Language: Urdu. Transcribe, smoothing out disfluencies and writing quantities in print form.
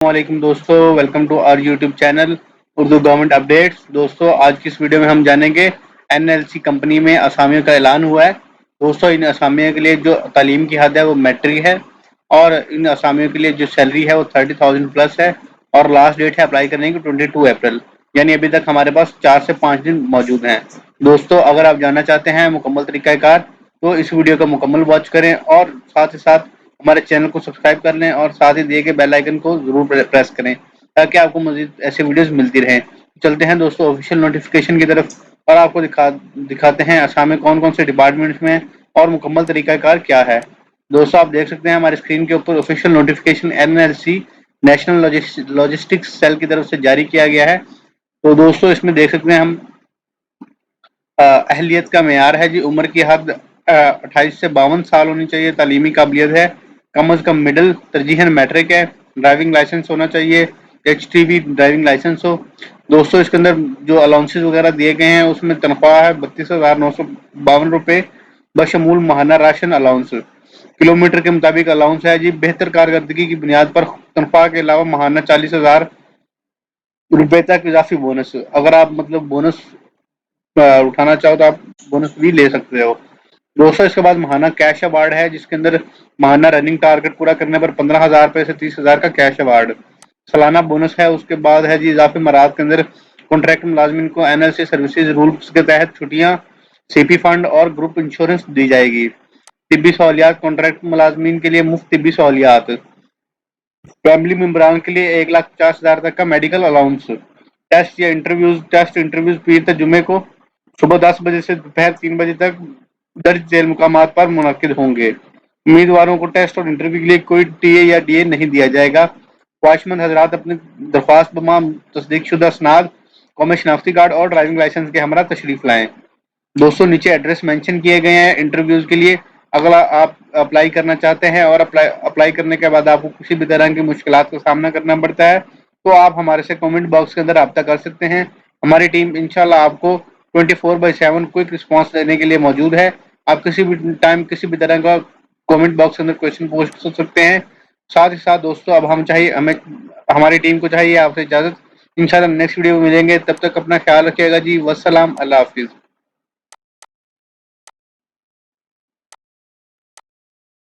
السلام علیکم دوستو، welcome to our YouTube channel Urdu government updates. دوستو آج کی اس ویڈیو میں ہم جانیں گے NLC کمپنی میں اسامیوں کا اعلان ہوا ہے۔ دوستو ان اسامیوں کے لیے جو تعلیم کی حد ہے وہ میٹرک ہے، اور ان اسامیوں کے لیے جو سیلری ہے وہ 30,000 پلس ہے، اور لاسٹ ڈیٹ ہے اپلائی کرنے کی 22 اپریل، یعنی ابھی تک ہمارے پاس 4 سے 5 دن موجود ہیں۔ دوستو اگر آپ جاننا چاہتے ہیں مکمل طریقہ کار تو اس ویڈیو کا مکمل واچ کریں، اور ساتھ ہی ساتھ ہمارے چینل کو سبسکرائب کر لیں، اور ساتھ ہی دیے گئے بیل آئیکن کو ضرور پریس کریں تاکہ آپ کو مزید ایسے ویڈیوز ملتی رہیں۔ چلتے ہیں دوستو آفیشیل نوٹیفیکیشن کی طرف، اور آپ کو دکھاتے ہیں اسامی کون کون سے ڈپارٹمنٹس میں اور مکمل طریقہ کار کیا ہے۔ دوستو آپ دیکھ سکتے ہیں ہمارے اسکرین کے اوپر official notification NLC national logistics cell کی طرف سے جاری کیا گیا ہے۔ تو دوستو اس میں دیکھ سکتے ہیں ہم اہلیت کا معیار ہے جی، عمر کی حد 28 سے 52 سال ہونی چاہیے، تعلیمی قابلیت ہے کم از کم مڈل، ترجیحاً میٹرک ہے، ڈرائیونگ لائسنس ہونا چاہیے، HTV ڈرائیونگ لائسنس ہو۔ دوستو اس کے اندر جو الاؤنسز وغیرہ دیے گئے ہیں اس میں تنخواہ ہے 32,952 روپے بشمول ماہانہ راشن الاؤنس، کلومیٹر کے مطابق الاؤنس ہے جی۔ بہتر کارکردگی کی بنیاد پر تنخواہ کے علاوہ ماہانہ 40,000 روپے تک اضافی بونس، اگر آپ بونس اٹھانا چاہو تو آپ بونس بھی لے سکتے ہو۔ دوستو اس کے بعد ماہانہ کیش ایوارڈ ہے، جس کے اندر ماہانہ رننگ ٹارگٹ پورا کرنے پر 15,000 روپے سے 30,000 کا کیش ایوارڈ، سالانہ بونس ہے۔ اس کے بعد ہے جی اضافی مراحت کے اندر کانٹریکٹ ملازمین کو NLC سروسز رولز کے تحت چھٹیاں، CP فنڈ اور گروپ انشورنس دی جائے گی۔ طبی سہولیات، کانٹریکٹ ملازمین کے لیے مفت طبی سہولیات، فیملی ممبران کے لیے 1,50,000 تک کا میڈیکل الاؤنس، ٹیسٹ انٹرویوز پیر سے جمعے کو صبح 10 بجے سے دوپہر 3 بجے تک درج ذیل مقامات پر منعقد ہوں گے۔ امیدواروں کو ٹیسٹ اور انٹرویو کے لیے کوئی TA یا DA نہیں دیا جائے گا۔ خواہشمند حضرات اپنی درخواست بمام تصدیق شدہ اسناد، قومی شناختی کارڈ اور ڈرائیونگ لائسنس کے ہمراہ تشریف لائیں۔ دوستوں نیچے ایڈریس مینشن کیے گئے ہیں انٹرویوز کے لیے۔ اگر آپ اپلائی کرنا چاہتے ہیں اور اپلائی کرنے کے بعد آپ کو کسی بھی طرح کی مشکلات کا سامنا کرنا پڑتا ہے تو آپ ہمارے سے کامنٹ باکس کے اندر رابطہ کر سکتے ہیں۔ ہماری ٹیم انشاءاللہ آپ کو 24/7 کوئک رسپانس دینے کے لیے موجود ہے۔ آپ کسی بھی ٹائم کسی بھی طرح کا کامنٹ باکس کے اندر کویشچن پوسٹ کر سکتے ہیں۔ ساتھ ہی ساتھ دوستو اب ہماری ٹیم کو چاہیے آپ سے اجازت، انشاءاللہ نیکسٹ ویڈیو میں ملیں گے، تب تک اپنا خیال رکھیے گا جی۔ والسلام، اللہ حافظ۔